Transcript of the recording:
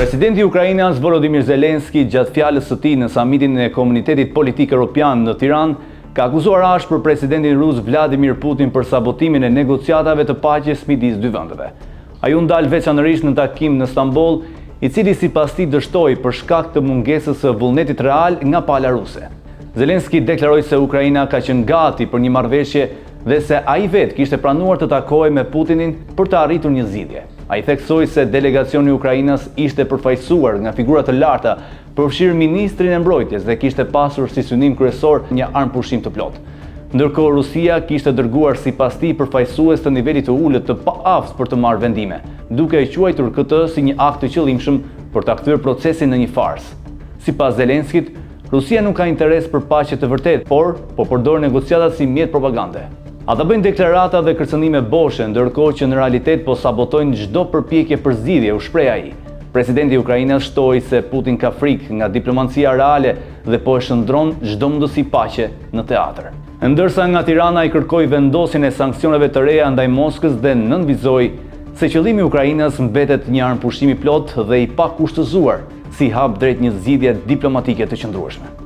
Presidenti i Ukrainës Volodymyr Zelensky gjatë fjalës së tij në samitin e Komunitetit Politik Evropian në Tiranë ka akuzuar ashpër presidentin rus Vladimir Putin për sabotimin e negociatave të paqes midis dy vendeve. Ai u ndal veçanërisht në takim në Stamboll, i cili sipas tij dështoi për shkak të mungesës së vullnetit real nga pala ruse. Zelensky deklaroi se Ukraina ka qenë gati për një marrëveshje dhe se ai vetë kishte pranuar të takojë me Putinin për të arritur një zgjidhje. Ai theksoi se delegacioni i Ukrainës ishte përfaqësuar nga figura të larta, përfshirë ministrin e mbrojtjes dhe kishte pasur si synim kryesor një armpushim të plotë. Ndërkohë Rusia kishte dërguar sipas tij përfaqësues të nivelit të ulët të paaftës për të marrë vendime, duke e quajtur këtë si një akt të qëllimshëm për ta kthyer procesin në një farsë. Sipas Zelenskit, Rusia nuk ka interes për paqe të vërtetë, por po përdor negociatat si mjet propagande. Ata bëjnë deklarata dhe kërcënime boshe, ndërkohë që në realitet po sabotojnë çdo përpjekje për zgjidhje, u shpreh ai. Presidenti i Ukrainës shtoi se Putin ka frikë nga diplomacia reale dhe po e shndron çdo mundësi paqe në teatr. Ndërsa nga Tirana ai kërkoi vendosjen e sanksioneve të reja ndaj Moskës dhe nënvizoi se qëllimi i Ukrainës mbetet një armpushim i plot dhe i pakushtëzuar si hap drejt një zgjidhje diplomatike të qëndrueshme.